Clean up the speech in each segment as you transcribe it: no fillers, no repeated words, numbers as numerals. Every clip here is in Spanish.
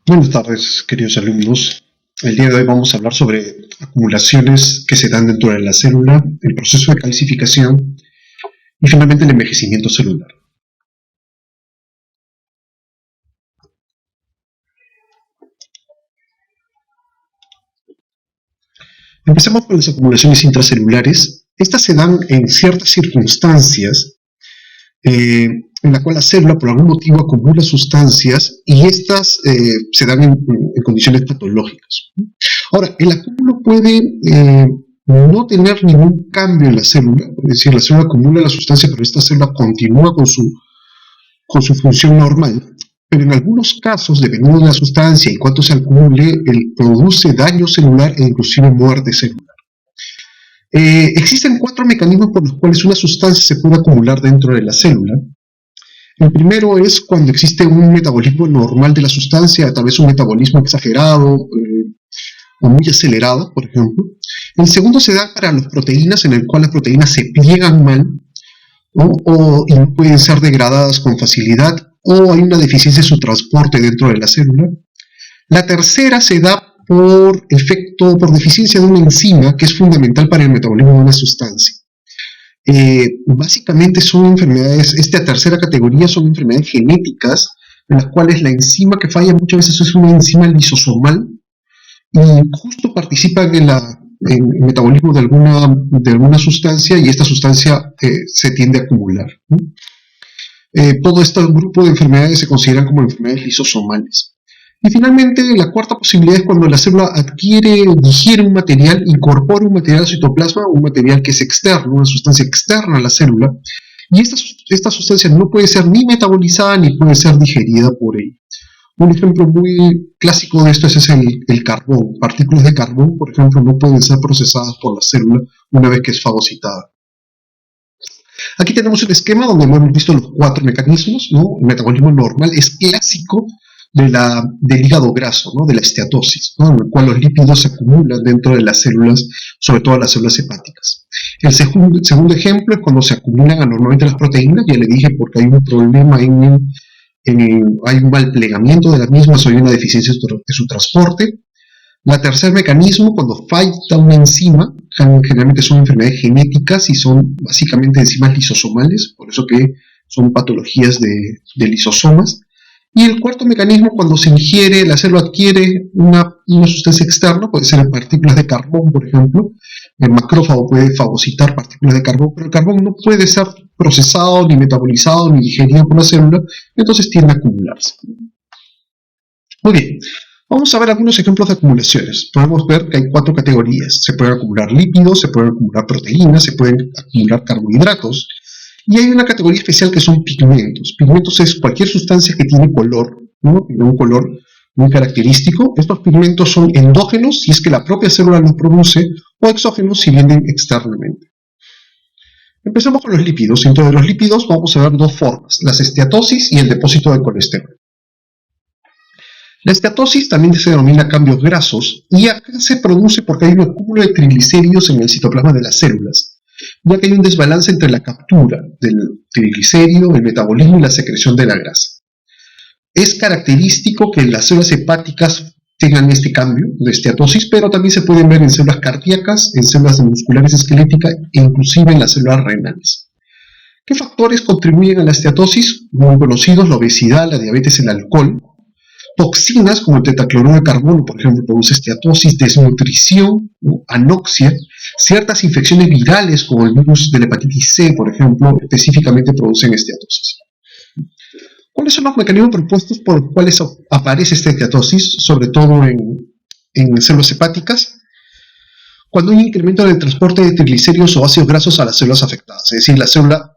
Buenas tardes, queridos alumnos. El día de hoy vamos a hablar sobre acumulaciones que se dan dentro de la célula, el proceso de calcificación y finalmente el envejecimiento celular. Empezamos con las acumulaciones intracelulares. Estas se dan en ciertas circunstancias en la cual la célula por algún motivo acumula sustancias y estas se dan en condiciones patológicas. Ahora, el acúmulo puede no tener ningún cambio en la célula, es decir, la célula acumula la sustancia, pero esta célula continúa con su función normal, pero en algunos casos, dependiendo de la sustancia y cuánto se acumule, produce daño celular e inclusive muerte celular. Existen 4 mecanismos por los cuales una sustancia se puede acumular dentro de la célula. El primero es cuando existe un metabolismo normal de la sustancia, a través de un metabolismo exagerado o muy acelerado, por ejemplo. El segundo se da para las proteínas, en el cual las proteínas se pliegan mal, ¿no? Y no pueden ser degradadas con facilidad, o hay una deficiencia de su transporte dentro de la célula. La tercera se da por deficiencia de una enzima que es fundamental para el metabolismo de una sustancia. Básicamente son enfermedades, esta tercera categoría son enfermedades genéticas, en las cuales la enzima que falla muchas veces es una enzima lisosomal y justo participa en el metabolismo de alguna sustancia, y esta sustancia se tiende a acumular, ¿no? Todo este grupo de enfermedades se consideran como enfermedades lisosomales. Y finalmente, la cuarta posibilidad es cuando la célula digiere un material, incorpora un material al citoplasma, un material que es externo, una sustancia externa a la célula, y esta sustancia no puede ser ni metabolizada ni puede ser digerida por ella. Un ejemplo muy clásico de esto es el carbón. Partículas de carbón, por ejemplo, no pueden ser procesadas por la célula una vez que es fagocitada. Aquí tenemos un esquema donde hemos visto los 4 mecanismos, ¿no? El metabolismo normal es clásico del hígado graso, ¿no? De la esteatosis, ¿no? En el cual los lípidos se acumulan dentro de las células, sobre todo las células hepáticas. El segundo ejemplo es cuando se acumulan anormalmente las proteínas, ya le dije, porque hay un problema hay un mal plegamiento de las mismas o hay una deficiencia de su transporte. El tercer mecanismo, cuando falta una enzima, generalmente son enfermedades genéticas y son básicamente enzimas lisosomales, por eso que son patologías de lisosomas. Y el cuarto mecanismo, cuando se ingiere, la célula adquiere una sustancia externa, puede ser partículas de carbón, por ejemplo. El macrófago puede fagocitar partículas de carbón, pero el carbón no puede ser procesado, ni metabolizado, ni digerido por la célula, entonces tiende a acumularse. Muy bien, vamos a ver algunos ejemplos de acumulaciones. Podemos ver que hay 4 categorías. Se pueden acumular lípidos, se pueden acumular proteínas, se pueden acumular carbohidratos. Y hay una categoría especial que son pigmentos. Pigmentos es cualquier sustancia que tiene color, ¿no? Un color muy característico. Estos pigmentos son endógenos, si es que la propia célula los produce, o exógenos, si vienen externamente. Empezamos con los lípidos. Dentro de los lípidos vamos a ver 2 formas, la esteatosis y el depósito de colesterol. La esteatosis también se denomina cambios grasos, y acá se produce porque hay un acúmulo de triglicéridos en el citoplasma de las células, ya que hay un desbalance entre la captura del triglicérido, el metabolismo y la secreción de la grasa. Es característico que las células hepáticas tengan este cambio de esteatosis, pero también se pueden ver en células cardíacas, en células musculares esqueléticas e inclusive en las células renales. ¿Qué factores contribuyen a la esteatosis? Muy conocidos: la obesidad, la diabetes, el alcohol. Toxinas como el tetacloruro de carbono, por ejemplo, produce esteatosis, desnutrición, anoxia. Ciertas infecciones virales como el virus de la hepatitis C, por ejemplo, específicamente producen esteatosis. ¿Cuáles son los mecanismos propuestos por los cuales aparece esta esteatosis, sobre todo en células hepáticas? Cuando hay un incremento del transporte de triglicéridos o ácidos grasos a las células afectadas, es decir, la célula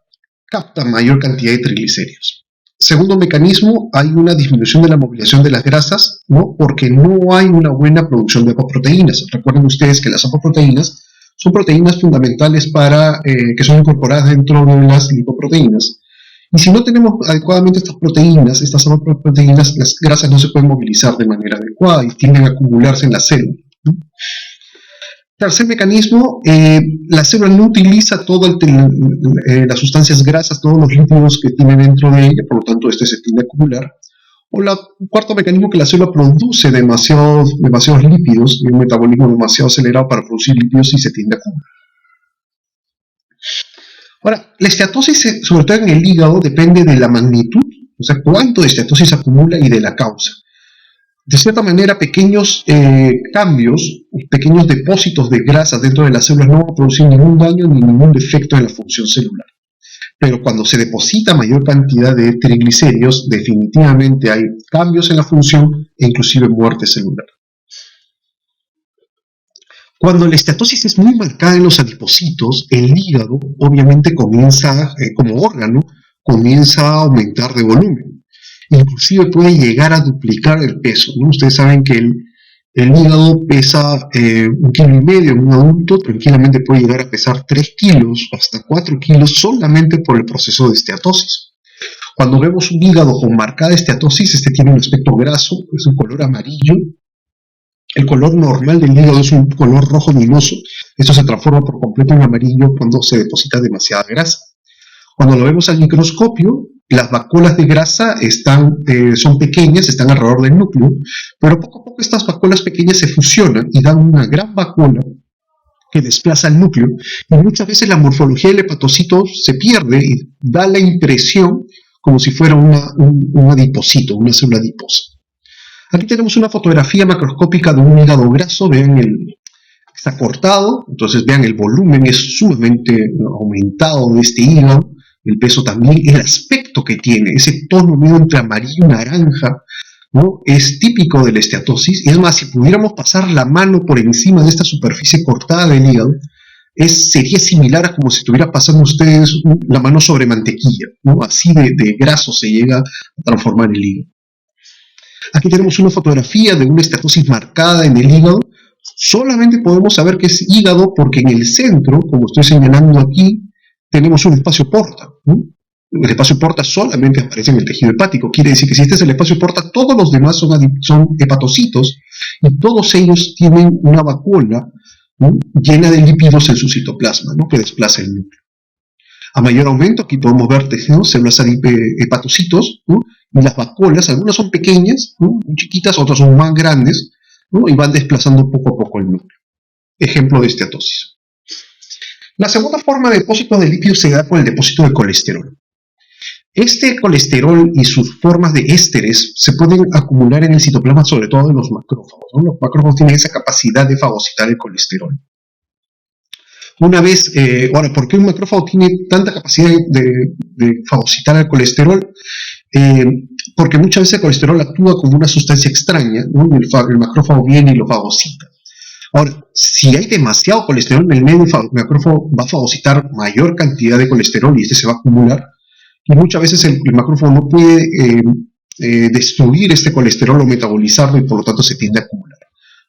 capta mayor cantidad de triglicéridos. Segundo mecanismo, hay una disminución de la movilización de las grasas, ¿no? Porque no hay una buena producción de apoproteínas. Recuerden ustedes que las apoproteínas son proteínas fundamentales que son incorporadas dentro de las lipoproteínas. Y si no tenemos adecuadamente estas apoproteínas, las grasas no se pueden movilizar de manera adecuada y tienden a acumularse en la célula, ¿no? Tercer mecanismo, la célula no utiliza todas las sustancias grasas, todos los lípidos que tiene dentro de ella, por lo tanto este se tiende a acumular. O cuarto mecanismo, que la célula produce demasiados lípidos, y un metabolismo demasiado acelerado para producir lípidos y se tiende a acumular. Ahora, la esteatosis, sobre todo en el hígado, depende de la magnitud, o sea, cuánto de esteatosis acumula y de la causa. De cierta manera, pequeños cambios, pequeños depósitos de grasas dentro de las células no van a producir ningún daño ni ningún defecto en la función celular. Pero cuando se deposita mayor cantidad de triglicéridos, definitivamente hay cambios en la función e inclusive muerte celular. Cuando la esteatosis es muy marcada en los adipocitos, el hígado obviamente comienza, como órgano, comienza a aumentar de volumen. Inclusive puede llegar a duplicar el peso, ¿no? Ustedes saben que el hígado pesa 1,5 kilos en un adulto, tranquilamente puede llegar a pesar 3 kilos o hasta 4 kilos solamente por el proceso de esteatosis. Cuando vemos un hígado con marcada esteatosis, este tiene un aspecto graso, es un color amarillo. El color normal del hígado es un color rojo luminoso. Esto se transforma por completo en amarillo cuando se deposita demasiada grasa. Cuando lo vemos al microscopio, las vacuolas de grasa son pequeñas, están alrededor del núcleo, pero poco a poco estas vacuolas pequeñas se fusionan y dan una gran vacuola que desplaza el núcleo, y muchas veces la morfología del hepatocito se pierde y da la impresión como si fuera un adipocito, una célula adiposa. Aquí tenemos una fotografía macroscópica de un hígado graso. Vean, está cortado, entonces vean, el volumen es sumamente aumentado de este hígado, el peso también, el aspecto que tiene, ese tono medio entre amarillo y naranja, ¿no? Es típico de la esteatosis. Y es más, si pudiéramos pasar la mano por encima de esta superficie cortada del hígado, sería similar a como si estuviera pasando ustedes la mano sobre mantequilla, ¿no? Así de graso se llega a transformar el hígado. Aquí tenemos una fotografía de una esteatosis marcada en el hígado. Solamente podemos saber que es hígado porque en el centro, como estoy señalando aquí, tenemos un espacio porta, ¿no? El espacio porta solamente aparece en el tejido hepático. Quiere decir que si este es el espacio porta, todos los demás son hepatocitos, y todos ellos tienen una vacuola, ¿no?, llena de lípidos en su citoplasma, ¿no?, que desplaza el núcleo. A mayor aumento, aquí podemos ver, ¿no?, células hepatocitos, ¿no?, y las vacuolas, algunas son pequeñas, ¿no?, muy chiquitas, otras son más grandes, ¿no?, y van desplazando poco a poco el núcleo. Ejemplo de esteatosis. La segunda forma de depósito de lípidos se da con el depósito de colesterol. Este colesterol y sus formas de ésteres se pueden acumular en el citoplasma, sobre todo en los macrófagos, ¿no? Los macrófagos tienen esa capacidad de fagocitar el colesterol. Ahora, ¿por qué un macrófago tiene tanta capacidad de fagocitar el colesterol? Porque muchas veces el colesterol actúa como una sustancia extraña, ¿no? El macrófago viene y lo fagocita. Ahora, si hay demasiado colesterol en el medio, el macrófago va a fagocitar mayor cantidad de colesterol y este se va a acumular. Y muchas veces el macrófago no puede destruir este colesterol o metabolizarlo, y por lo tanto se tiende a acumular.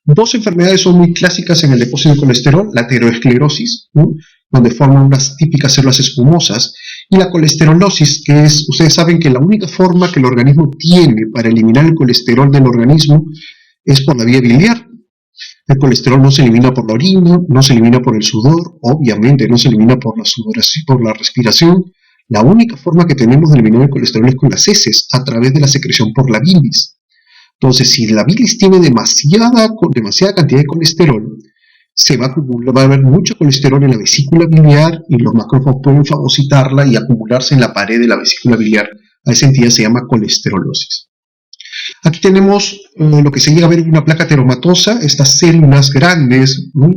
Dos enfermedades son muy clásicas en el depósito de colesterol: la aterosclerosis, ¿no?, donde forman unas típicas células espumosas, y la colesterolosis, que es, ustedes saben que la única forma que el organismo tiene para eliminar el colesterol del organismo es por la vía biliar. El colesterol no se elimina por la orina, no se elimina por el sudor, obviamente no se elimina por la respiración. La única forma que tenemos de eliminar el colesterol es con las heces, a través de la secreción por la bilis. Entonces, si la bilis tiene demasiada cantidad de colesterol, va a haber mucho colesterol en la vesícula biliar, y los macrófagos pueden fagocitarla y acumularse en la pared de la vesícula biliar. A esa entidad se llama colesterolosis. Aquí tenemos lo que se llega a ver en una placa ateromatosa, estas células grandes, ¿no?,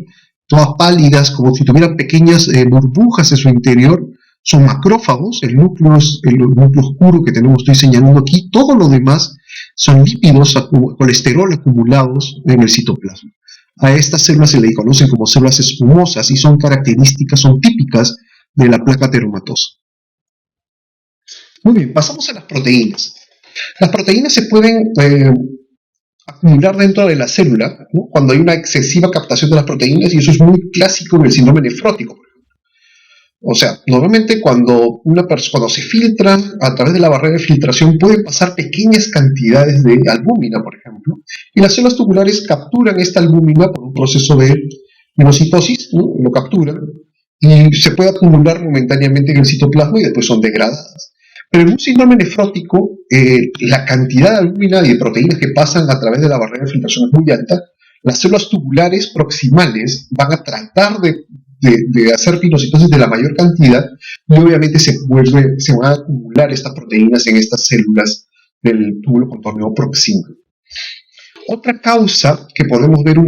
todas pálidas, como si tuvieran pequeñas burbujas en su interior. Son macrófagos. El núcleo es el núcleo oscuro que estoy señalando aquí. Todo lo demás son lípidos, colesterol acumulados en el citoplasma. A estas células se le conocen como células espumosas y son típicas de la placa ateromatosa. Muy bien, pasamos a las proteínas. Las proteínas se pueden acumular dentro de la célula, ¿no?, cuando hay una excesiva captación de las proteínas, y eso es muy clásico en el síndrome nefrótico. O sea, normalmente cuando se filtra a través de la barrera de filtración, pueden pasar pequeñas cantidades de albúmina, por ejemplo, y las células tubulares capturan esta albúmina por un proceso de minocitosis, ¿no?, lo capturan, y se puede acumular momentáneamente en el citoplasma y después son degradadas. Pero en un síndrome nefrótico, la cantidad de albúmina y de proteínas que pasan a través de la barrera de filtración es muy alta. Las células tubulares proximales van a tratar de hacer pinocitosis de la mayor cantidad y obviamente se van a acumular estas proteínas en estas células del túbulo contorneo proximal. Otra causa que podemos ver un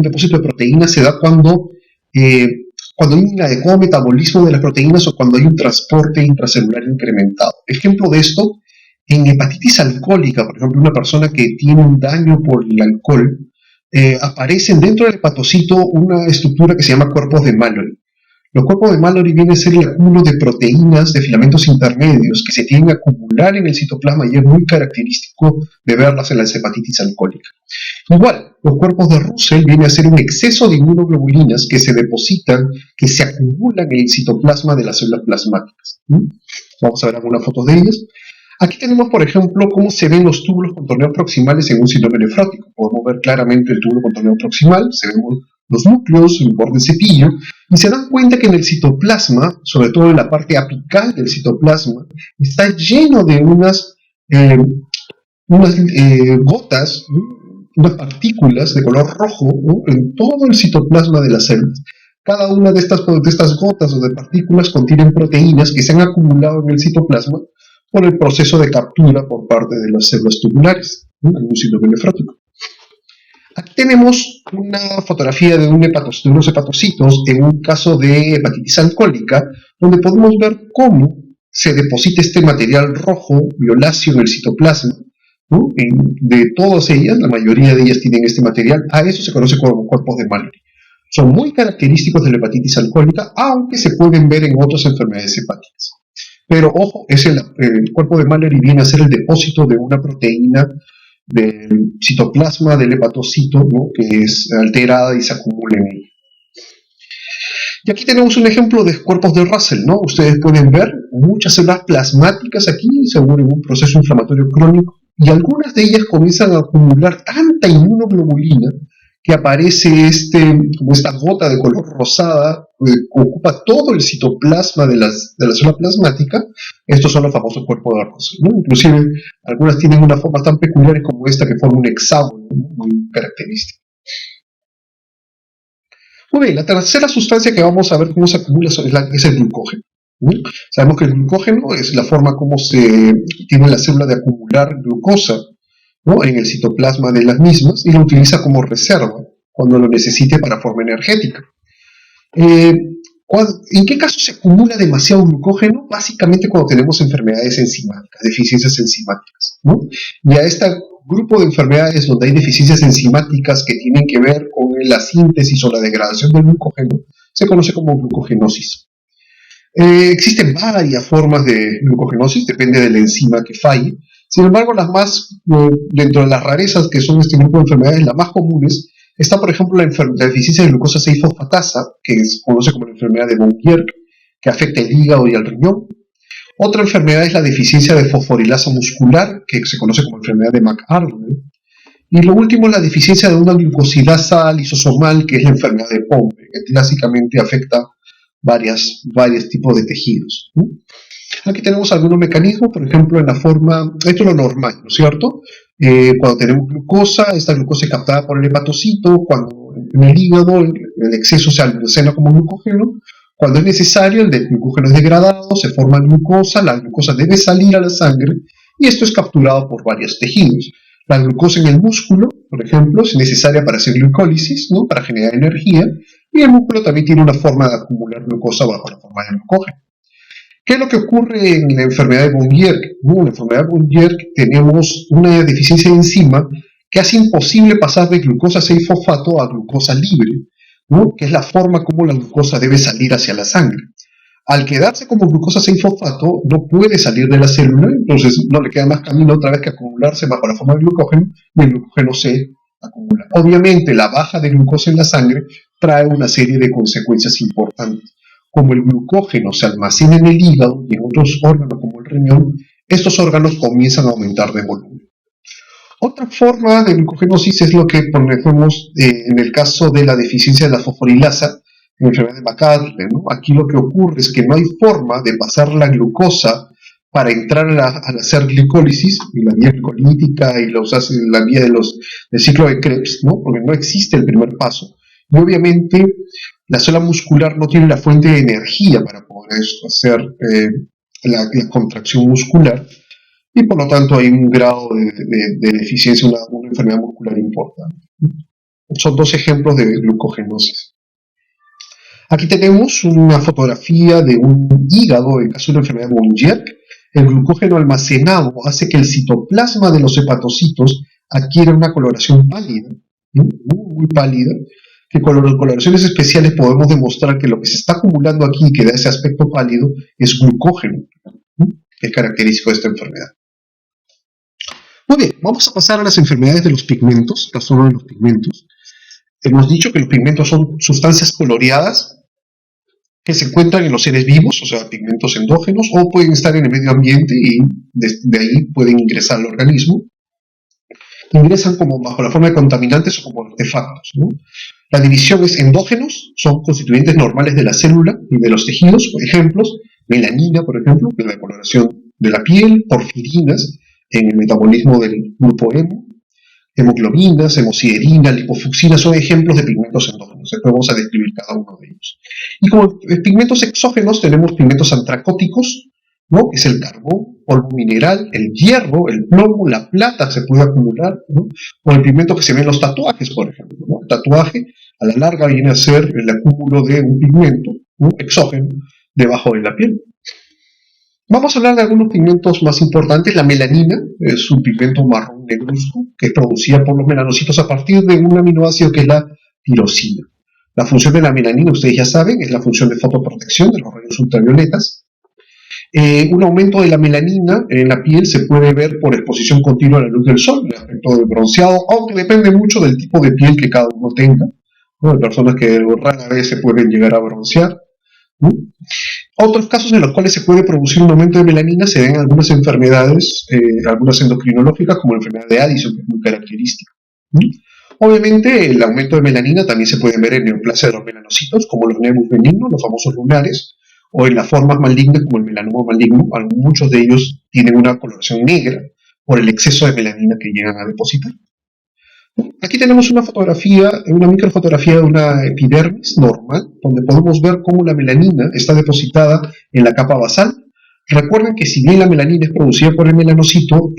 depósito de proteínas se da cuando hay un inadecuado metabolismo de las proteínas o cuando hay un transporte intracelular incrementado. Ejemplo de esto, en hepatitis alcohólica, por ejemplo, una persona que tiene un daño por el alcohol, aparecen dentro del hepatocito una estructura que se llama cuerpos de Mallory. Los cuerpos de Mallory vienen a ser el acúmulo de proteínas de filamentos intermedios que se tienden a acumular en el citoplasma y es muy característico de verlas en la hepatitis alcohólica. Igual, los cuerpos de Russell vienen a ser un exceso de inmunoglobulinas que se depositan, que se acumulan en el citoplasma de las células plasmáticas. Vamos a ver algunas fotos de ellas. Aquí tenemos, por ejemplo, cómo se ven los túbulos contorneos proximales en un síndrome nefrótico. Podemos ver claramente el túbulo contorneo proximal, se ven los núcleos, el borde del cepillo, y se dan cuenta que en el citoplasma, sobre todo en la parte apical del citoplasma, está lleno de unas gotas, unas partículas de color rojo, ¿no?, en todo el citoplasma de las células. Cada una de estas gotas o de partículas contienen proteínas que se han acumulado en el citoplasma por el proceso de captura por parte de las células tubulares, ¿no?, en un síndrome nefrótico. Aquí tenemos una fotografía de unos hepatocitos en un caso de hepatitis alcohólica, donde podemos ver cómo se deposita este material rojo violáceo en el citoplasma, ¿no? De todas ellas, la mayoría de ellas tienen este material. A eso se conoce como cuerpos de Mallory. Son muy característicos de la hepatitis alcohólica, aunque se pueden ver en otras enfermedades hepáticas. Pero ojo, el cuerpo de Mallory viene a ser el depósito de una proteína del citoplasma del hepatocito, ¿no?, que es alterada y se acumula en él. Y aquí tenemos un ejemplo de cuerpos de Russell, ¿no? Ustedes pueden ver muchas células plasmáticas aquí, según un proceso inflamatorio crónico, y algunas de ellas comienzan a acumular tanta inmunoglobulina que aparece como esta gota de color rosada que ocupa todo el citoplasma de la célula plasmática. Estos son los famosos cuerpos de Russell, ¿no? Inclusive algunas tienen una forma tan peculiar como esta que forma un hexágono, ¿no?, muy característico. Muy bien, la tercera sustancia que vamos a ver cómo se acumula es el glucógeno. Sabemos que el glucógeno es la forma como se tiene la célula de acumular glucosa, ¿no?, en el citoplasma de las mismas, y lo utiliza como reserva cuando lo necesite para forma energética. ¿En qué caso se acumula demasiado glucógeno? Básicamente cuando tenemos enfermedades enzimáticas, deficiencias enzimáticas, ¿no? Y a este grupo de enfermedades donde hay deficiencias enzimáticas que tienen que ver con la síntesis o la degradación del glucógeno, se conoce como glucogenosis. Existen varias formas de glucogenosis, depende de la enzima que falle. Sin embargo, dentro de las rarezas que son este grupo de enfermedades, las más comunes, está, por ejemplo, la deficiencia de glucosa 6-fosfatasa, que se conoce como la enfermedad de von Wierck, que afecta el hígado y el riñón. Otra enfermedad es la deficiencia de fosforilasa muscular, que se conoce como enfermedad de McArdle. Y lo último es la deficiencia de una glucosidasa lisosomal, que es la enfermedad de Pompe, que básicamente afecta varios tipos de tejidos, ¿no? Aquí tenemos algunos mecanismos, por ejemplo, en la forma, esto es lo normal, ¿no es cierto? Cuando tenemos glucosa, esta glucosa es captada por el hepatocito, cuando en el hígado el exceso se almacena como glucógeno, cuando es necesario el glucógeno es degradado, se forma glucosa, la glucosa debe salir a la sangre y esto es capturado por varios tejidos. La glucosa en el músculo, por ejemplo, es necesaria para hacer glucólisis, ¿no?, para generar energía, y el músculo también tiene una forma de acumular glucosa bajo la forma de glucógeno. ¿Qué es lo que ocurre en la enfermedad de von Wierck? En la enfermedad de von Wierck tenemos una deficiencia de enzima que hace imposible pasar de glucosa 6-fosfato a glucosa libre, ¿no?, que es la forma como la glucosa debe salir hacia la sangre. Al quedarse como glucosa 6-fosfato, no puede salir de la célula, entonces no le queda más camino otra vez que acumularse bajo la forma de glucógeno, y el glucógeno se acumula. Obviamente, la baja de glucosa en la sangre trae una serie de consecuencias importantes. Como el glucógeno se almacena en el hígado y en otros órganos como el riñón, estos órganos comienzan a aumentar de volumen. Otra forma de glucogenosis es lo que ponemos en el caso de la deficiencia de la fosforilasa en la enfermedad de McArdle, ¿no? Aquí lo que ocurre es que no hay forma de pasar la glucosa para entrar al hacer glicólisis, y la vía glicolítica y los hace la vía del ciclo de Krebs, ¿no? Porque no existe el primer paso. Y obviamente la célula muscular no tiene la fuente de energía para poder hacer la contracción muscular, y por lo tanto hay un grado de deficiencia, una enfermedad muscular importante. Son dos ejemplos de glucogenosis. Aquí tenemos una fotografía de un hígado en caso de una enfermedad de Mongeuk. El glucógeno almacenado hace que el citoplasma de los hepatocitos adquiera una coloración pálida, muy pálida, que con coloraciones especiales podemos demostrar que lo que se está acumulando aquí, que da ese aspecto pálido, es glucógeno, que es característico de esta enfermedad. Muy bien, vamos a pasar a las enfermedades de los pigmentos, la zona de los pigmentos. Hemos dicho que los pigmentos son sustancias coloreadas que se encuentran en los seres vivos, o sea, pigmentos endógenos, o pueden estar en el medio ambiente y de ahí pueden ingresar al organismo. Ingresan como bajo la forma de contaminantes o como artefactos, ¿no? La división es endógenos, son constituyentes normales de la célula y de los tejidos, por ejemplos, melanina, por ejemplo, que es la coloración de la piel, porfirinas, en el metabolismo del grupo hemo, hemoglobinas, hemosiderina, lipofucsina, son ejemplos de pigmentos endógenos. Después vamos a describir cada uno de ellos. Y como pigmentos exógenos tenemos pigmentos antracóticos, ¿no? Que es el carbón, polvo mineral, el hierro, el plomo, la plata se puede acumular, ¿no? O el pigmento que se ve en los tatuajes, por ejemplo, ¿no? El tatuaje a la larga viene a ser el acúmulo de un pigmento, ¿no? Exógeno debajo de la piel. Vamos a hablar de algunos pigmentos más importantes. La melanina es un pigmento marrón negruzco que es producida por los melanocitos a partir de un aminoácido que es la tirosina. La función de la melanina, ustedes ya saben, es la función de fotoprotección de los rayos ultravioletas. Un aumento de la melanina en la piel se puede ver por exposición continua a la luz del sol, el aspecto de bronceado, aunque depende mucho del tipo de piel que cada uno tenga, ¿no? Hay personas que rara vez se pueden llegar a broncear, ¿no? Otros casos en los cuales se puede producir un aumento de melanina se ven en algunas enfermedades, algunas endocrinológicas, como la enfermedad de Addison, que es muy característica, ¿no? Obviamente, el aumento de melanina también se puede ver en neoplasia de los melanocitos, como los nemus benignos, los famosos lunares, o en las formas malignas, como el melanoma maligno. Muchos de ellos tienen una coloración negra por el exceso de melanina que llegan a depositar. Aquí tenemos una fotografía, una microfotografía de una epidermis normal, donde podemos ver cómo la melanina está depositada en la capa basal. Recuerden que si bien la melanina es producida por el melanocito,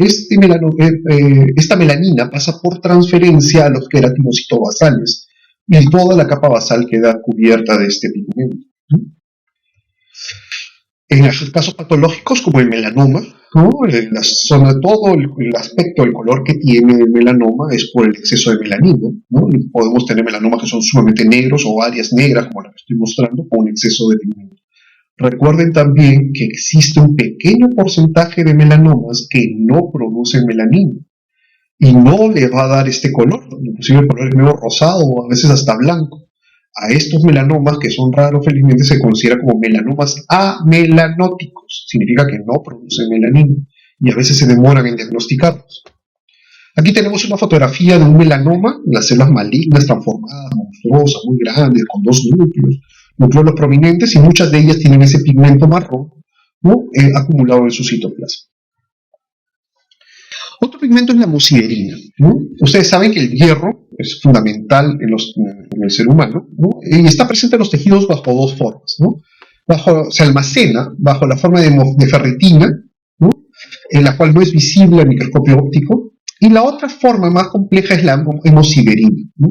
esta melanina pasa por transferencia a los queratinocitos basales y toda la capa basal queda cubierta de este pigmento. En casos patológicos como el melanoma, ¿no? La zona, todo el aspecto, el color que tiene el melanoma es por el exceso de melanina, ¿no? Y podemos tener melanomas que son sumamente negros o áreas negras, como la que estoy mostrando, con un exceso de pigmento. Recuerden también que existe un pequeño porcentaje de melanomas que no producen melanina y no le va a dar este color, inclusive el color es medio rosado o a veces hasta blanco. A estos melanomas, que son raros felizmente, se considera como melanomas amelanóticos. Significa que no producen melanina y a veces se demoran en diagnosticarlos. Aquí tenemos una fotografía de un melanoma, las células malignas transformadas, monstruosas, muy grandes, con dos núcleos prominentes, y muchas de ellas tienen ese pigmento marrón, ¿no? Acumulado en su citoplasma. Otro pigmento es la hemosiderina, ¿no? Ustedes saben que el hierro es fundamental en el ser humano, ¿no? Y está presente en los tejidos bajo dos formas, ¿no? Se almacena bajo la forma de ferritina, ¿no? En la cual no es visible al microscopio óptico, y la otra forma más compleja es la hemosiderina, ¿no?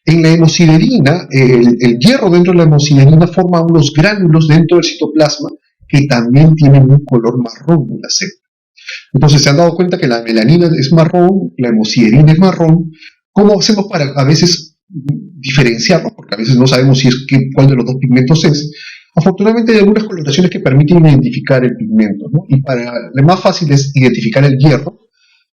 En la hemosiderina, el hierro dentro de la hemosiderina forma unos gránulos dentro del citoplasma que también tienen un color marrón en la célula. Entonces se han dado cuenta que la melanina es marrón, la hemosiderina es marrón. ¿Cómo hacemos para a veces diferenciarlos? Porque a veces no sabemos cuál de los dos pigmentos es. Afortunadamente hay algunas coloraciones que permiten identificar el pigmento, ¿no? Y lo más fácil es identificar el hierro,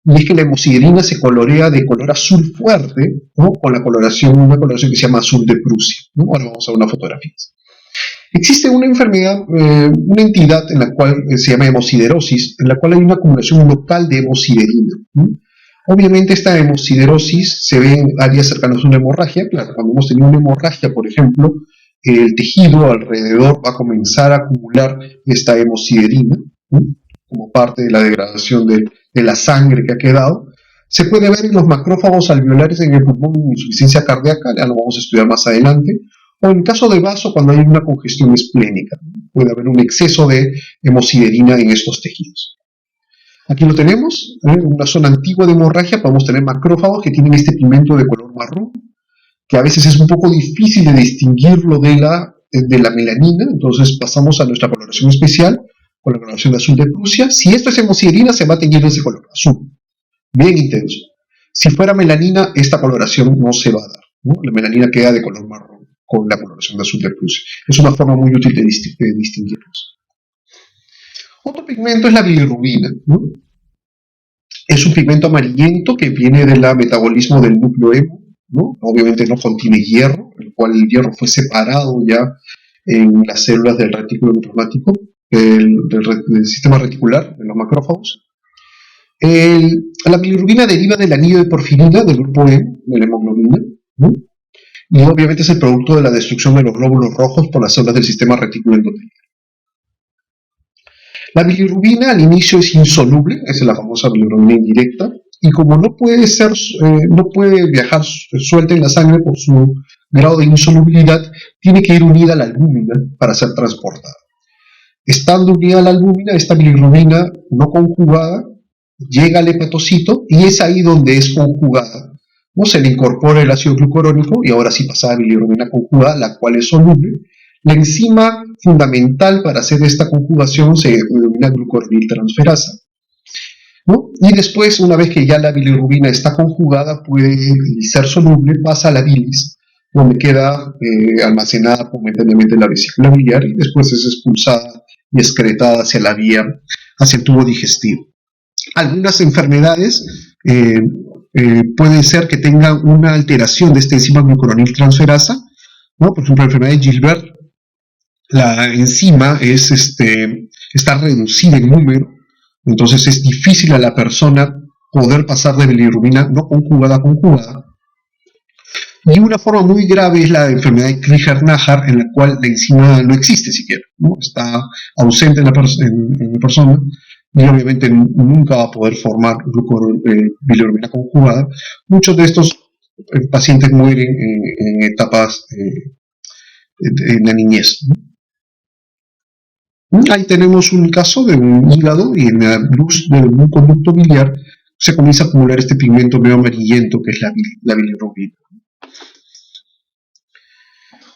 y es que la hemosiderina se colorea de color azul fuerte, ¿no? Con una coloración que se llama azul de Prusia, ¿no? Ahora vamos a ver unas fotografías. Existe una enfermedad, una entidad en la cual se llama hemosiderosis, en la cual hay una acumulación local de hemosiderina, ¿no? Obviamente esta hemosiderosis se ve en áreas cercanas a una hemorragia. Claro, cuando hemos tenido una hemorragia, por ejemplo, el tejido alrededor va a comenzar a acumular esta hemosiderina, ¿no? como parte de la degradación de la sangre que ha quedado. Se puede ver en los macrófagos alveolares en el pulmón en insuficiencia cardíaca, ya lo vamos a estudiar más adelante, o en caso de vaso cuando hay una congestión esplénica. Puede haber un exceso de hemosiderina en estos tejidos. Aquí lo tenemos, en una zona antigua de hemorragia podemos tener macrófagos que tienen este pigmento de color marrón, que a veces es un poco difícil de distinguirlo de la melanina, entonces pasamos a nuestra coloración especial, con la coloración de azul de Prusia. Si esto es hemosiderina, se va a teñir de ese color, azul, bien intenso. Si fuera melanina, esta coloración no se va a dar, ¿no? La melanina queda de color marrón, con la coloración de azul de Prusia. Es una forma muy útil de distinguirlos. Otro pigmento es la bilirrubina, ¿no? Es un pigmento amarillento que viene del metabolismo del núcleo hemo, ¿no? Obviamente no contiene hierro, el cual el hierro fue separado ya en las células del retículo endoplasmático, del sistema reticular, de los macrófagos. La bilirrubina deriva del anillo de porfirina del grupo E, de la hemoglobina, ¿no? Y obviamente es el producto de la destrucción de los glóbulos rojos por las células del sistema reticulo endotelial. La bilirrubina al inicio es insoluble, esa es la famosa bilirrubina indirecta, y como no puede viajar suelta en la sangre por su grado de insolubilidad, tiene que ir unida a la albúmina para ser transportada. Estando unida a la albúmina, esta bilirrubina no conjugada llega al hepatocito y es ahí donde es conjugada, ¿no? Se le incorpora el ácido glucurónico y ahora sí pasa a bilirrubina conjugada, la cual es soluble. La enzima fundamental para hacer esta conjugación se denomina glucoroniltransferasa, ¿no? Y después, una vez que ya la bilirrubina está conjugada, puede ser soluble, pasa a la bilis, donde queda almacenada momentáneamente en la vesícula biliar y después es expulsada y excretada hacia la vía, hacia el tubo digestivo. Algunas enfermedades pueden ser que tengan una alteración de esta enzima glucoroniltransferasa, ¿no? Por ejemplo, la enfermedad de Gilbert, la enzima está reducida en número, entonces es difícil a la persona poder pasar de bilirrubina no conjugada a conjugada. Y una forma muy grave es la enfermedad de Crigler-Najjar, en la cual la enzima no existe siquiera, ¿no? Está ausente en la persona y obviamente nunca va a poder formar bilirrubina conjugada. Muchos de estos pacientes mueren en etapas en la niñez, ¿no? Ahí tenemos un caso de un hígado y en la luz de un conducto biliar se comienza a acumular este pigmento medio amarillento que es la bilirrubina.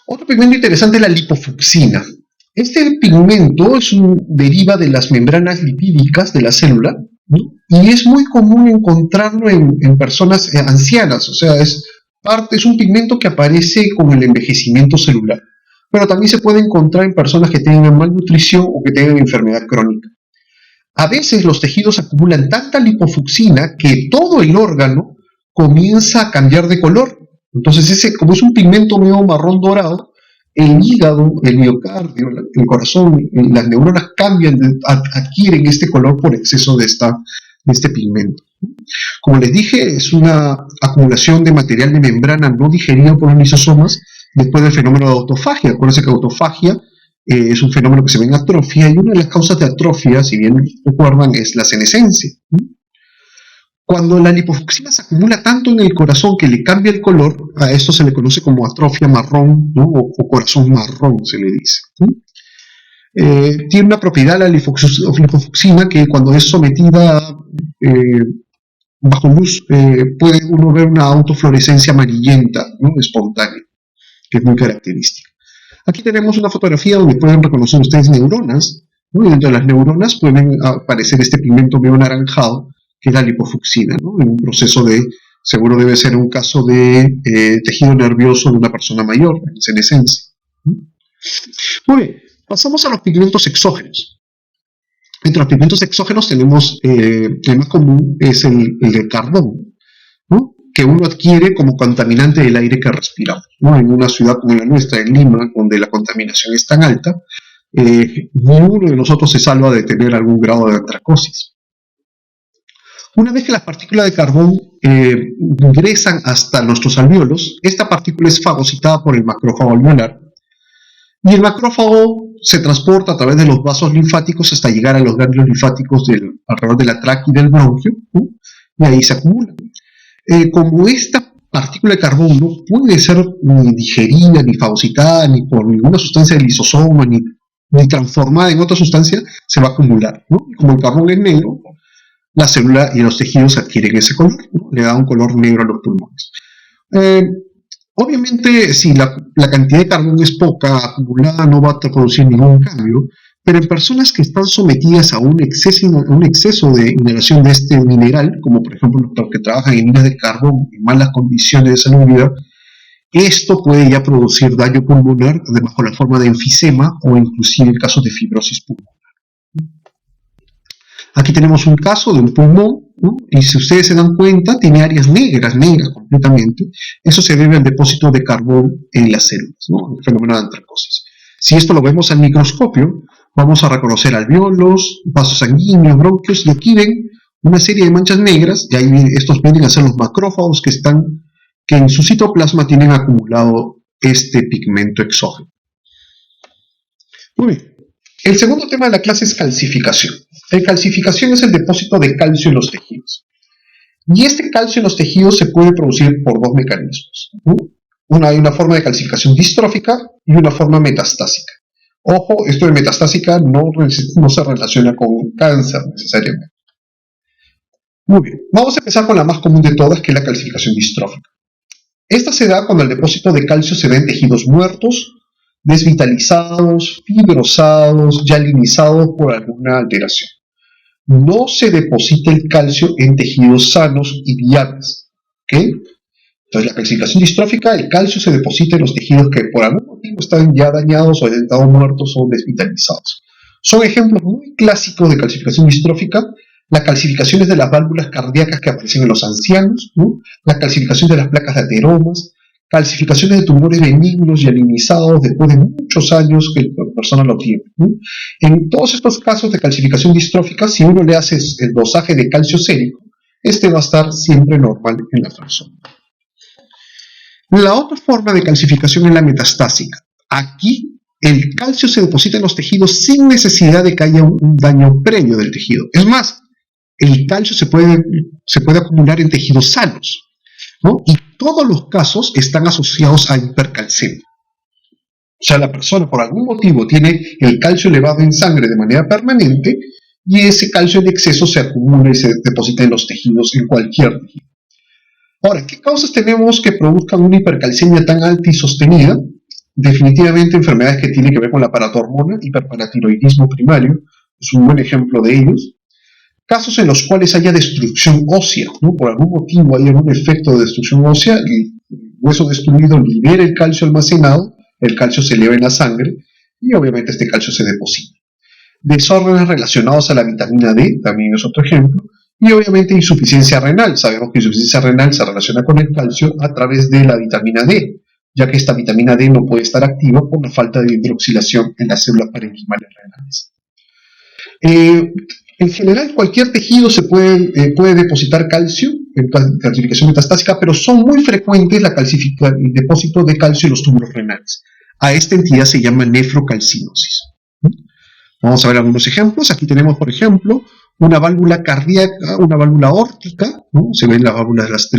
Otro pigmento interesante es la lipofucsina. Este pigmento deriva de las membranas lipídicas de la célula, ¿no? Y es muy común encontrarlo en personas ancianas, o sea, es un pigmento que aparece con el envejecimiento celular, pero también se puede encontrar en personas que tengan malnutrición o que tengan enfermedad crónica. A veces los tejidos acumulan tanta lipofucsina que todo el órgano comienza a cambiar de color. Entonces, como es un pigmento medio marrón dorado, el hígado, el miocardio, el corazón, las neuronas adquieren este color por exceso de este pigmento. Como les dije, es una acumulación de material de membrana no digerido por los lisosomas después del fenómeno de autofagia. Acuérdense que autofagia es un fenómeno que se ve en atrofia, y una de las causas de atrofia, si bien recuerdan, es la senescencia. Cuando la lipofucsina se acumula tanto en el corazón que le cambia el color, a esto se le conoce como atrofia marrón, ¿no? o corazón marrón se le dice. Tiene una propiedad la lipofucsina que cuando es sometida bajo luz puede uno ver una autofluorescencia amarillenta, ¿no? Espontánea, que es muy característica. Aquí tenemos una fotografía donde pueden reconocer ustedes neuronas, ¿no? Y dentro de las neuronas pueden aparecer este pigmento medio anaranjado, que es la lipofucsina, ¿no? En un proceso seguro debe ser un caso de tejido nervioso de una persona mayor, en senescencia. Muy bien, pasamos a los pigmentos exógenos. Entre los pigmentos exógenos tenemos, el más común es el de carbón, ¿no? Que uno adquiere como contaminante del aire que respiramos, ¿no? En una ciudad como la nuestra, en Lima, donde la contaminación es tan alta, ninguno de nosotros se salva de tener algún grado de antracosis. Una vez que las partículas de carbón ingresan hasta nuestros alvéolos, esta partícula es fagocitada por el macrófago alveolar Y el macrófago se transporta a través de los vasos linfáticos hasta llegar a los ganglios linfáticos alrededor de la tráquea y del bronquio, ¿no? Y ahí se acumula. Como esta partícula de carbono no puede ser ni digerida, ni fagocitada, ni por ninguna sustancia del lisosoma, ni transformada en otra sustancia, se va a acumular, ¿no? Y como el carbón es negro, la célula y los tejidos adquieren ese color, ¿no? Le da un color negro a los pulmones. Obviamente, si la cantidad de carbón es poca, acumulada, no va a producir ningún cambio, pero en personas que están sometidas a un exceso de inhalación de este mineral, como por ejemplo los que trabajan en minas de carbón en malas condiciones de salubridad, esto puede ya producir daño pulmonar bajo la forma de enfisema o inclusive en casos de fibrosis pulmonar. Aquí tenemos un caso de un pulmón, ¿no? Y si ustedes se dan cuenta, tiene áreas negras completamente. Eso se debe al depósito de carbón en las células, ¿no? El fenómeno de antracosis. Si esto lo vemos al microscopio, vamos a reconocer alvéolos, vasos sanguíneos, bronquios, y aquí ven una serie de manchas negras, y ahí estos vienen a ser los macrófagos que en su citoplasma tienen acumulado este pigmento exógeno. Muy bien. El segundo tema de la clase es calcificación. La calcificación es el depósito de calcio en los tejidos. Y este calcio en los tejidos se puede producir por dos mecanismos, ¿no? Hay una forma de calcificación distrófica y una forma metastásica. Ojo, esto de metastásica no se relaciona con cáncer necesariamente. Muy bien, vamos a empezar con la más común de todas, que es la calcificación distrófica. Esta se da cuando el depósito de calcio se da en tejidos muertos, desvitalizados, fibrosados, yalinizados por alguna alteración. No se deposita el calcio en tejidos sanos y viables, ¿ok? Entonces, la calcificación distrófica, el calcio se deposita en los tejidos que por algún motivo están ya dañados o han estado muertos o desvitalizados. Son ejemplos muy clásicos de calcificación distrófica: las calcificaciones de las válvulas cardíacas que aparecen en los ancianos, ¿no? La calcificación de las placas de ateromas, calcificaciones de tumores benignos y alinizados después de muchos años que la persona lo tiene, ¿no? En todos estos casos de calcificación distrófica, si uno le hace el dosaje de calcio sérico, este va a estar siempre normal en la persona. La otra forma de calcificación es la metastásica. Aquí el calcio se deposita en los tejidos sin necesidad de que haya un daño previo del tejido. Es más, el calcio se puede acumular en tejidos sanos, ¿no? Y todos los casos están asociados a hipercalcemia. O sea, la persona por algún motivo tiene el calcio elevado en sangre de manera permanente y ese calcio en exceso se acumula y se deposita en los tejidos, en cualquier tejido. Ahora, ¿qué causas tenemos que produzcan una hipercalcemia tan alta y sostenida? Definitivamente enfermedades que tienen que ver con la paratormona, hiperparatiroidismo primario, es un buen ejemplo de ellos. Casos en los cuales haya destrucción ósea, ¿no? Por algún motivo hay algún efecto de destrucción ósea, el hueso destruido libera el calcio almacenado, el calcio se eleva en la sangre y obviamente este calcio se deposita. Desórdenes relacionados a la vitamina D, también es otro ejemplo, y obviamente insuficiencia renal. Sabemos que insuficiencia renal se relaciona con el calcio a través de la vitamina D, ya que esta vitamina D no puede estar activa por la falta de hidroxilación en las células parenquimales renales. En general, cualquier tejido se puede depositar calcio en calcificación metastásica, pero son muy frecuentes el depósito de calcio en los túbulos renales. A esta entidad se llama nefrocalcinosis. Vamos a ver algunos ejemplos. Aquí tenemos, por ejemplo, una válvula cardíaca, una válvula órtica, ¿no? Se ven las válvulas, las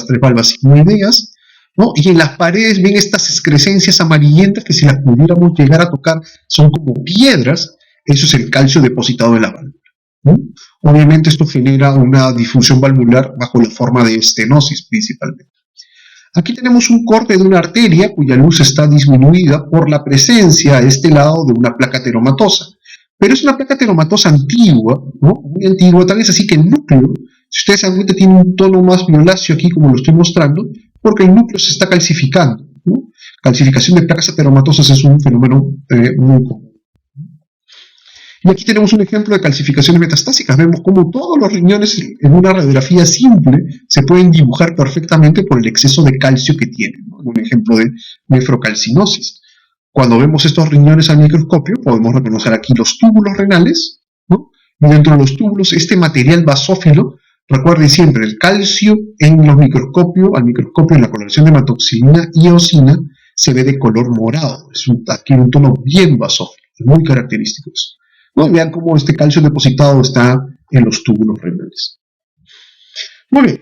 tres valvas sigmoideas, ¿no? Y en las paredes ven estas excrescencias amarillentas que, si las pudiéramos llegar a tocar, son como piedras. Eso es el calcio depositado en la válvula, ¿no? Obviamente esto genera una disfunción valvular bajo la forma de estenosis principalmente. Aquí tenemos un corte de una arteria cuya luz está disminuida por la presencia a este lado de una placa ateromatosa. Pero es una placa ateromatosa antigua, ¿no? Muy antigua, tal vez así que el núcleo, si ustedes se dan cuenta, tiene un tono más violáceo aquí, como lo estoy mostrando, porque el núcleo se está calcificando, ¿no? Calcificación de placas ateromatosas es un fenómeno muy común. Y aquí tenemos un ejemplo de calcificaciones metastásicas. Vemos cómo todos los riñones en una radiografía simple se pueden dibujar perfectamente por el exceso de calcio que tienen, ¿no? Un ejemplo de nefrocalcinosis. Cuando vemos estos riñones al microscopio, podemos reconocer aquí los túbulos renales, ¿no? Y dentro de los túbulos, este material basófilo. Recuerden siempre, el calcio al microscopio, en la coloración de hematoxilina y eosina, se ve de color morado. Aquí un tono bien basófilo, muy característico eso. ¿No? Vean cómo este calcio depositado está en los túbulos renales. Muy bien.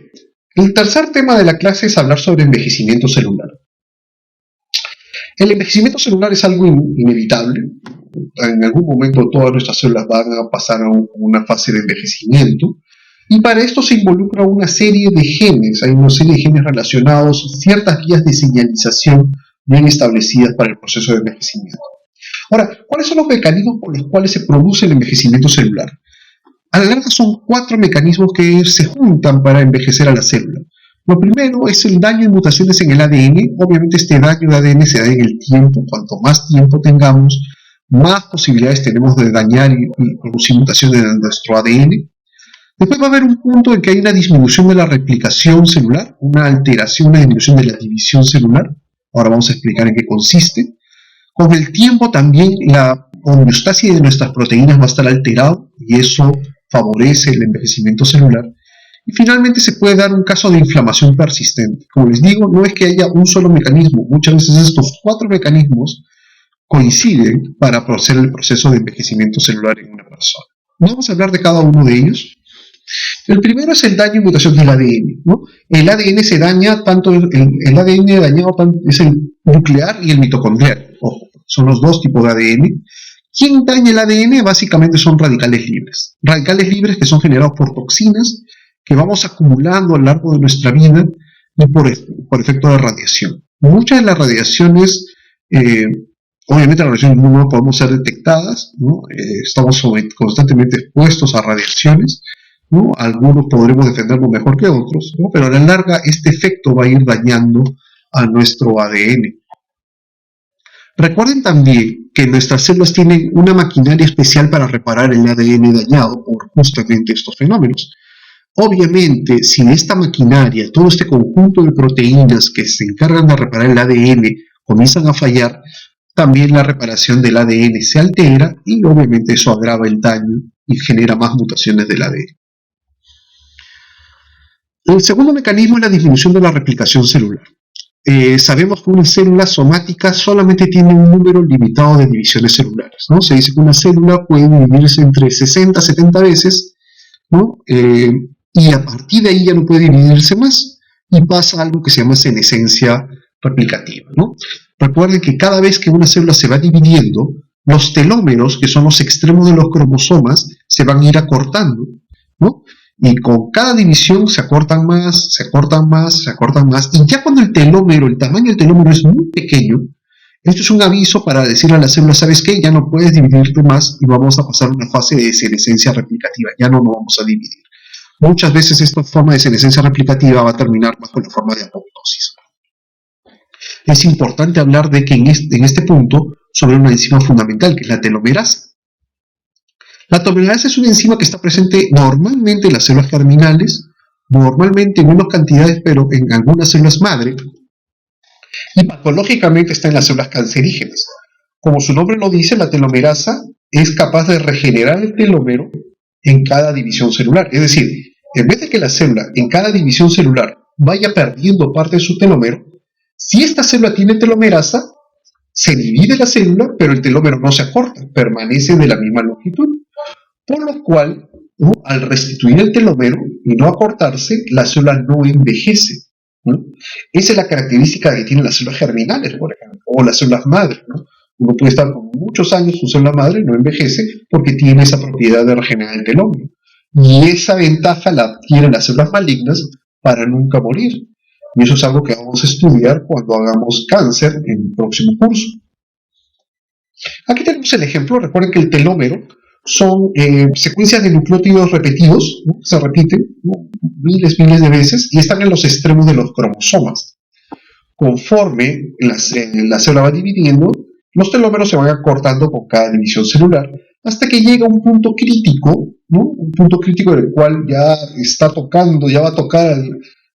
El tercer tema de la clase es hablar sobre envejecimiento celular. El envejecimiento celular es algo inevitable. En algún momento todas nuestras células van a pasar a una fase de envejecimiento. Y para esto se involucra una serie de genes. Hay una serie de genes relacionados, ciertas vías de señalización bien establecidas para el proceso de envejecimiento. Ahora, ¿cuáles son los mecanismos por los cuales se produce el envejecimiento celular? A la larga son 4 mecanismos que se juntan para envejecer a la célula. Lo primero es el daño y mutaciones en el ADN. Obviamente este daño de ADN se da en el tiempo. Cuanto más tiempo tengamos, más posibilidades tenemos de dañar y producir mutaciones en nuestro ADN. Después va a haber un punto en que hay una disminución de la replicación celular, una alteración, una disminución de la división celular. Ahora vamos a explicar en qué consiste. Con el tiempo también la homeostasis de nuestras proteínas va a estar alterado y eso favorece el envejecimiento celular. Y finalmente se puede dar un caso de inflamación persistente. Como les digo, no es que haya un solo mecanismo. Muchas veces estos 4 mecanismos coinciden para proceder el proceso de envejecimiento celular en una persona. Vamos a hablar de cada uno de ellos. El primero es el daño y mutación del ADN, ¿no? El ADN se daña, tanto el ADN dañado es el nuclear y el mitocondrial. Ojo, son los 2 tipos de ADN. ¿Quién daña el ADN? Básicamente son radicales libres. Radicales libres que son generados por toxinas que vamos acumulando a lo largo de nuestra vida y por efecto de radiación. Muchas de las radiaciones, obviamente las radiaciones no podemos ser detectadas, ¿no? Estamos constantemente expuestos a radiaciones, ¿no? Algunos podremos defendernos mejor que otros, ¿no? Pero a la larga este efecto va a ir dañando a nuestro ADN. Recuerden también que nuestras células tienen una maquinaria especial para reparar el ADN dañado por justamente estos fenómenos. Obviamente, si esta maquinaria, todo este conjunto de proteínas que se encargan de reparar el ADN comienzan a fallar, también la reparación del ADN se altera y obviamente eso agrava el daño y genera más mutaciones del ADN. El segundo mecanismo es la disminución de la replicación celular. Sabemos que una célula somática solamente tiene un número limitado de divisiones celulares, ¿no? Se dice que una célula puede dividirse entre 60 a 70 veces, ¿no? Y a partir de ahí ya no puede dividirse más y pasa algo que se llama senescencia replicativa, ¿no? Recuerden que cada vez que una célula se va dividiendo, los telómeros, que son los extremos de los cromosomas, se van a ir acortando, ¿no? Y con cada división se acortan más, se acortan más, se acortan más, y ya cuando el tamaño del telómero es muy pequeño, esto es un aviso para decirle a la célula, ¿sabes qué? Ya no puedes dividirte más y vamos a pasar a una fase de senescencia replicativa, ya no nos vamos a dividir. Muchas veces esta forma de senescencia replicativa va a terminar bajo la forma de apoptosis. Es importante hablar de que en este punto sobre una enzima fundamental, que es la telomerasa. La telomerasa es una enzima que está presente normalmente en las células germinales, normalmente en menos cantidades, pero en algunas células madre, y patológicamente está en las células cancerígenas. Como su nombre lo dice, la telomerasa es capaz de regenerar el telómero en cada división celular. Es decir, en vez de que la célula en cada división celular vaya perdiendo parte de su telómero, si esta célula tiene telomerasa, se divide la célula, pero el telómero no se acorta, permanece de la misma longitud. Por lo cual, ¿no?, al restituir el telómero y no acortarse, la célula no envejece, ¿no? Esa es la característica que tienen las células germinales, por ejemplo, o las células madre, ¿no? Uno puede estar por muchos años, su célula madre no envejece porque tiene esa propiedad de regenerar el telómero. Y esa ventaja la adquieren las células malignas para nunca morir. Y eso es algo que vamos a estudiar cuando hagamos cáncer en el próximo curso. Aquí tenemos el ejemplo. Recuerden que el telómero son secuencias de nucleótidos repetidos, ¿no? Se repiten, ¿no?, miles de veces y están en los extremos de los cromosomas. Conforme la célula va dividiendo, los telómeros se van acortando con cada división celular hasta que llega un punto crítico, ¿no?, un punto crítico en el cual ya está tocando, ya va a tocar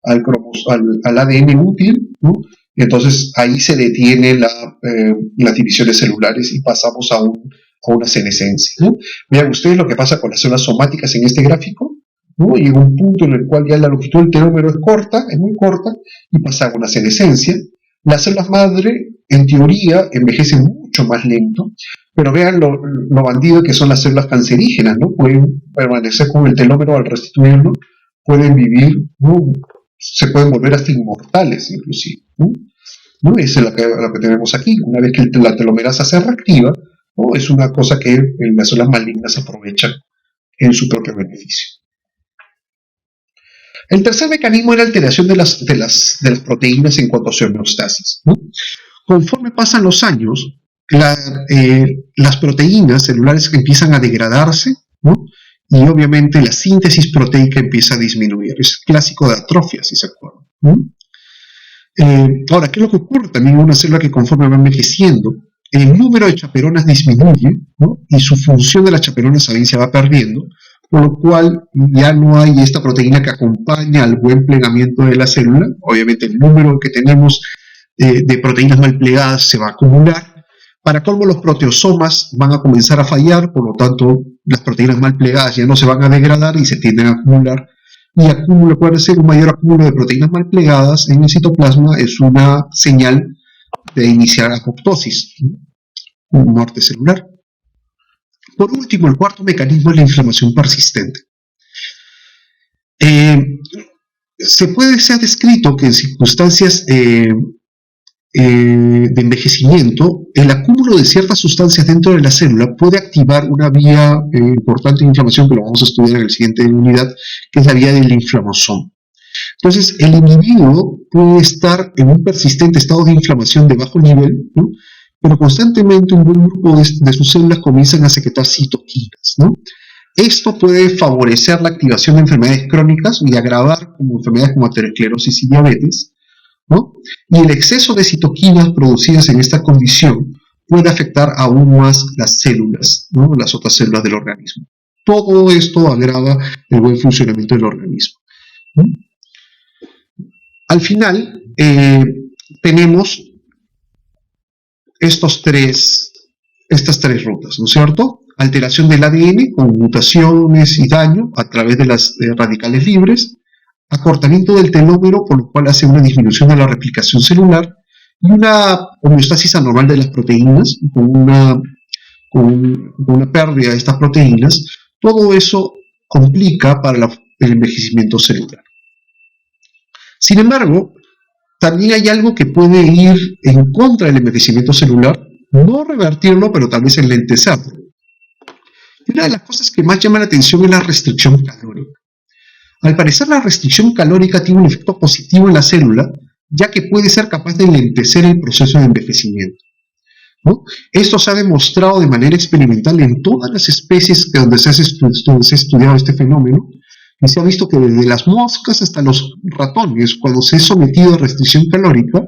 al ADN útil, ¿no? Y entonces ahí se detienen las divisiones celulares y pasamos a una senescencia, ¿no? Vean ustedes lo que pasa con las células somáticas en este gráfico, ¿no? Llega un punto en el cual ya la longitud del telómero es corta, es muy corta, y pasa a una senescencia. Las células madre, en teoría, envejecen mucho más lento, pero vean lo bandido que son las células cancerígenas, ¿no? Pueden permanecer con el telómero al restituirlo, pueden vivir, ¿no? Se pueden volver hasta inmortales, inclusive, ¿no? ¿No? Esa es la que tenemos aquí. Una vez que la telomerasa se reactiva, ¿no? Es una cosa que las células malignas aprovechan en su propio beneficio. El tercer mecanismo es la alteración de las proteínas en cuanto a su homeostasis, ¿no? Conforme pasan los años, las proteínas celulares empiezan a degradarse, ¿no? Y obviamente la síntesis proteica empieza a disminuir. Es clásico de atrofia, si se acuerdan, ¿no? Ahora, ¿qué es lo que ocurre también en una célula que conforme va envejeciendo? El número de chaperonas disminuye, ¿no? Y su función de las chaperonas también se va perdiendo, por lo cual ya no hay esta proteína que acompaña al buen plegamiento de la célula. Obviamente el número que tenemos de proteínas mal plegadas se va a acumular. Para colmo, los proteosomas van a comenzar a fallar, por lo tanto las proteínas mal plegadas ya no se van a degradar y se tienden a acumular. Y puede ser un mayor acúmulo de proteínas mal plegadas en el citoplasma, es una señal de iniciar apoptosis, un muerte celular. Por último, el cuarto mecanismo es la inflamación persistente. Se ha descrito que en circunstancias de envejecimiento, el acúmulo de ciertas sustancias dentro de la célula puede activar una vía importante de inflamación, que lo vamos a estudiar en la siguiente unidad, que es la vía del inflamosoma. Entonces, el individuo puede estar en un persistente estado de inflamación de bajo nivel, ¿no? Pero constantemente un buen grupo de sus células comienzan a secretar citoquinas, ¿no? Esto puede favorecer la activación de enfermedades crónicas y agravar enfermedades como aterosclerosis y diabetes, ¿no? Y el exceso de citoquinas producidas en esta condición puede afectar aún más las células, ¿no? Las otras células del organismo. Todo esto agrava el buen funcionamiento del organismo, ¿no? Al final, tenemos estas tres rutas, ¿no es cierto? Alteración del ADN con mutaciones y daño a través de las radicales libres, acortamiento del telómero, por lo cual hace una disminución de la replicación celular, y una homeostasis anormal de las proteínas, con una pérdida de estas proteínas. Todo eso complica para el envejecimiento celular. Sin embargo, también hay algo que puede ir en contra del envejecimiento celular, no revertirlo, pero tal vez enlentecerlo. Y una de las cosas que más llama la atención es la restricción calórica. Al parecer, la restricción calórica tiene un efecto positivo en la célula, ya que puede ser capaz de enlentecer el proceso de envejecimiento, ¿no? Esto se ha demostrado de manera experimental en todas las especies donde se ha estudiado este fenómeno, y se ha visto que desde las moscas hasta los ratones, cuando se es sometido a restricción calórica,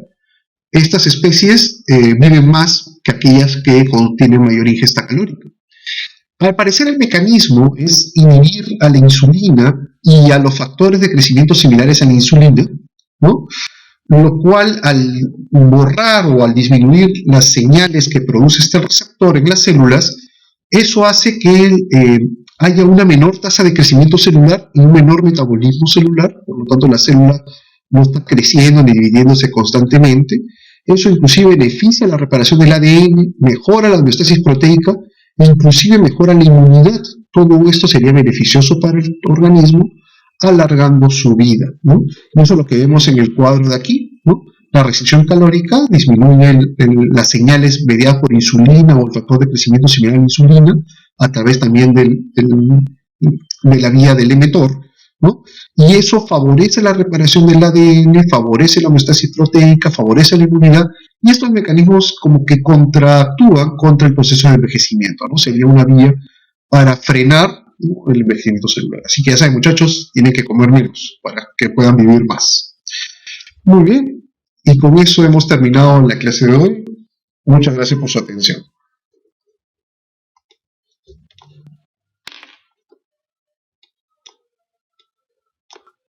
estas especies viven más que aquellas que contienen mayor ingesta calórica. Al parecer, el mecanismo es inhibir a la insulina y a los factores de crecimiento similares a la insulina, ¿no? Lo cual, al borrar o al disminuir las señales que produce este receptor en las células, eso hace que haya una menor tasa de crecimiento celular y un menor metabolismo celular, por lo tanto la célula no está creciendo ni dividiéndose constantemente. Eso inclusive beneficia la reparación del ADN, mejora la homeostasis proteica e inclusive mejora la inmunidad. Todo esto sería beneficioso para el organismo, alargando su vida, ¿no? Eso es lo que vemos en el cuadro de aquí, ¿no? La restricción calórica disminuye las señales mediadas por insulina o el factor de crecimiento similar a la insulina, a través también de la vía del emetor, ¿no? Y eso favorece la reparación del ADN, favorece la homeostasis proteica, favorece la inmunidad, y estos mecanismos como que contraactúan contra el proceso de envejecimiento, ¿no? Sería una vía para frenar, ¿no?, el envejecimiento celular. Así que ya saben, muchachos, tienen que comer menos para que puedan vivir más. Muy bien, y con eso hemos terminado la clase de hoy. Muchas gracias por su atención.